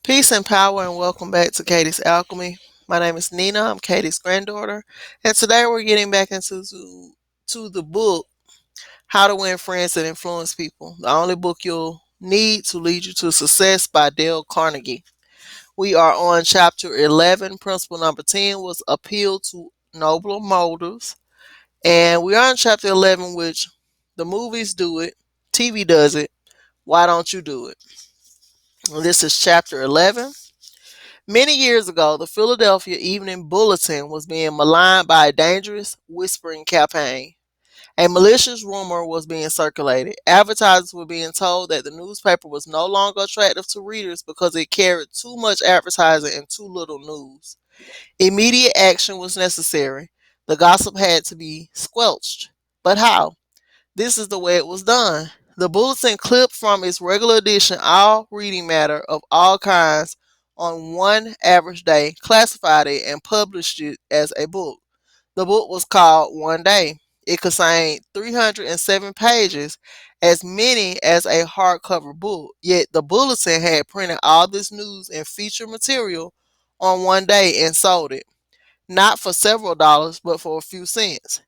Peace and power, and welcome back to KTsAlchmy. My name is Nina. I'm Katie's granddaughter, and today we're getting back into the book "How to Win Friends and Influence People," the only book you'll need to lead you to success by Dale Carnegie. We are on chapter 11. Principle number 10 was appeal to nobler motives, and we are on chapter 11, which the movies do it, TV does it. Why don't you do it? This is chapter 11. Many years ago, the Philadelphia Evening Bulletin was being maligned by a dangerous whispering campaign. A malicious rumor was being circulated. Advertisers were being told that the newspaper was no longer attractive to readers because it carried too much advertising and too little news. Immediate action was necessary. The gossip had to be squelched. But how? This is the way it was done. The bulletin clipped from its regular edition all reading matter of all kinds on one average day, classified it, and published it as a book. The book was called One Day. It contained 307 pages, as many as a hardcover book, yet the bulletin had printed all this news and feature material on one day and sold it not for several dollars, but for a few cents.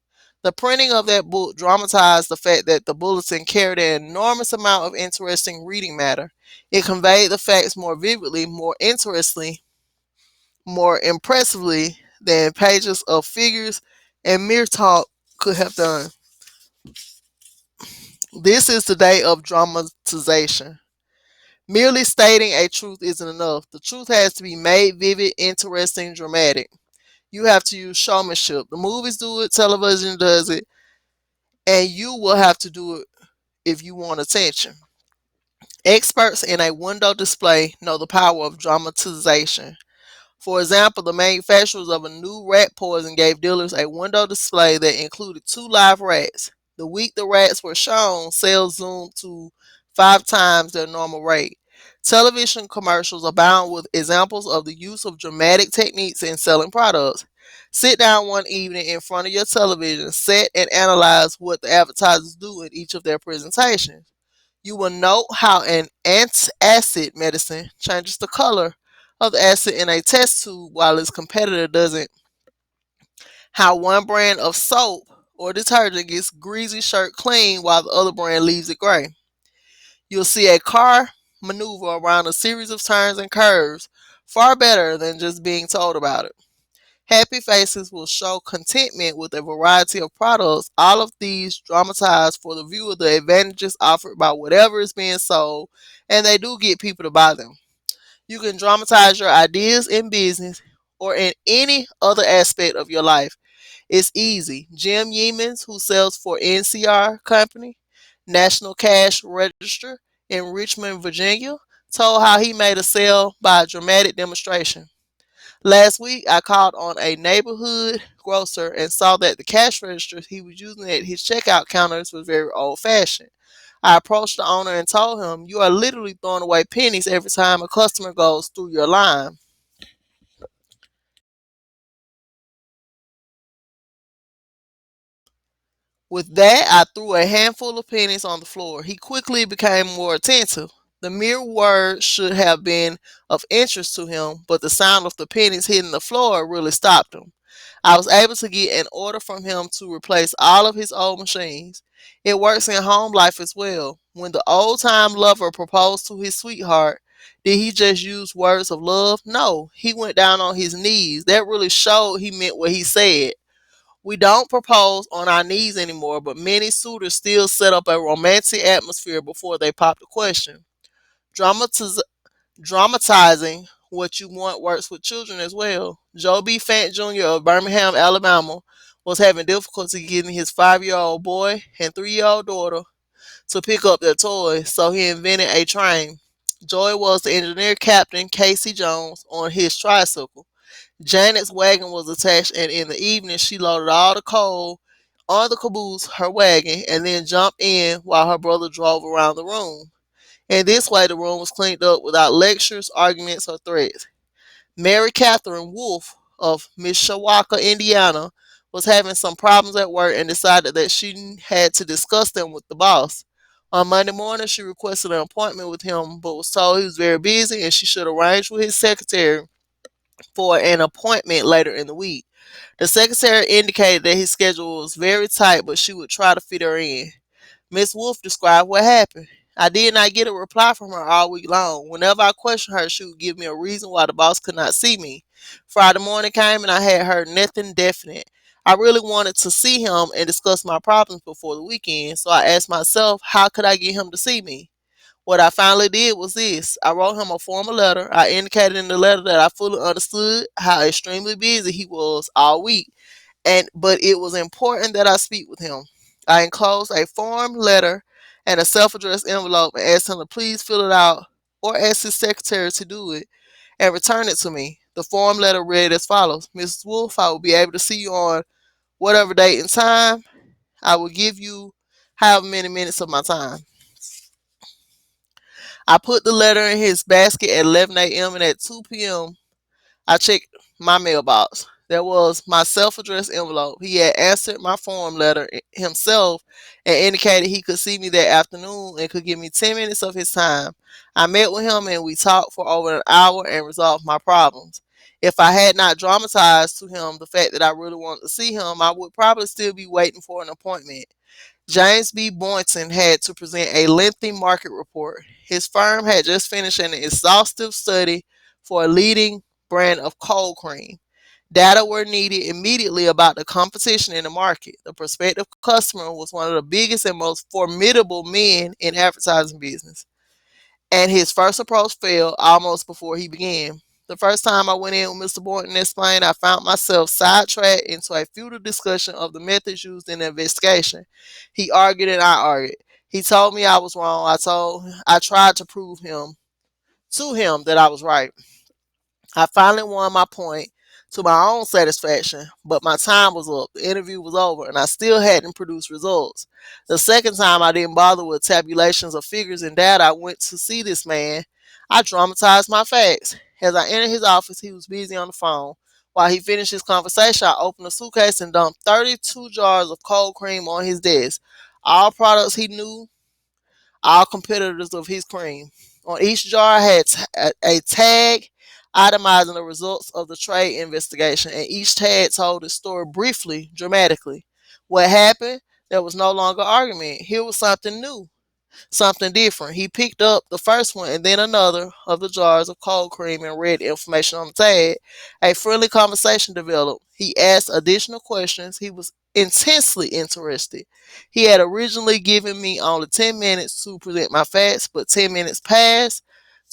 The printing of that book dramatized the fact that the bulletin carried an enormous amount of interesting reading matter. It conveyed the facts more vividly, more interestingly, more impressively than pages of figures and mere talk could have done. This is the day of dramatization. Merely stating a truth isn't enough. The truth has to be made vivid, interesting, dramatic. You have to use showmanship. The movies do it, television does it, and you will have to do it if you want attention. Experts in a window display know the power of dramatization. For example, the manufacturers of a new rat poison gave dealers a window display that included two live rats. The week the rats were shown, sales zoomed to 5 times their normal rate. Television commercials abound with examples of the use of dramatic techniques in selling products. Sit down one evening in front of your television set and analyze what the advertisers do in each of their presentations. You will note how an antacid medicine changes the color of the acid in a test tube while its competitor doesn't. How one brand of soap or detergent gets greasy shirt clean while the other brand leaves it gray. You'll see a car maneuver around a series of turns and curves far better than just being told about it. Happy faces will show contentment with a variety of products. All of these dramatize for the viewer the advantages offered by whatever is being sold, and they do get people to buy them. You can dramatize your ideas in business or in any other aspect of your life. It's easy. Jim Yeamans, who sells for NCR Company, National Cash Register in Richmond, Virginia, told how he made a sale by a dramatic demonstration. Last week, I called on a neighborhood grocer and saw that the cash register he was using at his checkout counters was very old fashioned. I approached the owner and told him, "You are literally throwing away pennies every time a customer goes through your line." With that, I threw a handful of pennies on the floor. He quickly became more attentive. The mere word should have been of interest to him, but the sound of the pennies hitting the floor really stopped him. I was able to get an order from him to replace all of his old machines. It works in home life as well. When the old time lover proposed to his sweetheart, did he just use words of love? No, he went down on his knees. That really showed he meant what he said. We don't propose on our knees anymore, but many suitors still set up a romantic atmosphere before they pop the question. Dramatiz- Dramatizing what you want works with children as well. Joe B. Fant Jr. of Birmingham, Alabama, was having difficulty getting his 5-year-old boy and 3-year-old daughter to pick up their toys, so he invented a train. Joy was the engineer captain Casey Jones on his tricycle. Janet's wagon was attached, and in the evening, she loaded all the coal on the caboose, her wagon, and then jumped in while her brother drove around the room. In this way, the room was cleaned up without lectures, arguments, or threats. Mary Catherine Wolfe of Mishawaka, Indiana, was having some problems at work and decided that she had to discuss them with the boss. On Monday morning, she requested an appointment with him, but was told he was very busy and she should arrange with his secretary for an appointment later in the week. The secretary indicated that his schedule was very tight, but she would try to fit her in. Miss Wolf described what happened. I did not get a reply from her all week long. Whenever I questioned her, she would give me a reason why the boss could not see me. Friday morning came and I had heard nothing definite. I really wanted to see him and discuss my problems before the weekend, so I asked myself, how could I get him to see me? What I finally did was this. I wrote him a formal letter. I indicated in the letter that I fully understood how extremely busy he was all week, but it was important that I speak with him. I enclosed a form letter and a self-addressed envelope and asked him to please fill it out or ask his secretary to do it and return it to me. The form letter read as follows: Mrs. Wolf, I will be able to see you on whatever date and time. I will give you however many minutes of my time. I put the letter in his basket at 11 a.m. and at 2 p.m. I checked my mailbox. There was my self-addressed envelope. He had answered my form letter himself and indicated he could see me that afternoon and could give me 10 minutes of his time. I met with him and we talked for over an hour and resolved my problems. If I had not dramatized to him the fact that I really wanted to see him, I would probably still be waiting for an appointment. James B. Boynton had to present a lengthy market report. His firm had just finished an exhaustive study for a leading brand of cold cream. Data were needed immediately about the competition in the market. The prospective customer was one of the biggest and most formidable men in advertising business, and his first approach failed almost before he began. The first time I went in with Mr. Boynton explained, I found myself sidetracked into a futile discussion of the methods used in the investigation. He argued and I argued. He told me I was wrong. I tried to prove him to him that I was right. I finally won my point to my own satisfaction, but my time was up. The interview was over, and I still hadn't produced results. The second time, I didn't bother with tabulations of figures and data. I went to see this man. I dramatized my facts. As I entered his office, he was busy on the phone. While he finished his conversation, I opened a suitcase and dumped 32 jars of cold cream on his desk. All products he knew, all competitors of his cream. On each jar had a tag itemizing the results of the trade investigation, and each tag told the story briefly, dramatically. What happened? There was no longer argument. Here was something new, something different. He picked up the first one and then another of the jars of cold cream and read the information on the tag. A friendly conversation developed. He asked additional questions. He was intensely interested. He had originally given me only 10 minutes to present my facts, but 10 minutes passed,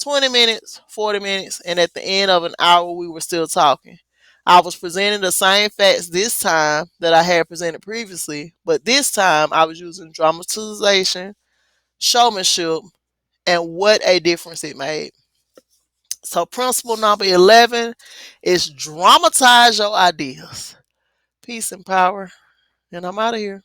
20 minutes, 40 minutes, and at the end of an hour, we were still talking. I was presenting the same facts this time that I had presented previously, but this time I was using dramatization, showmanship, and what a difference it made. So, principle number 11 is dramatize your ideas. Peace and power. And I'm out of here.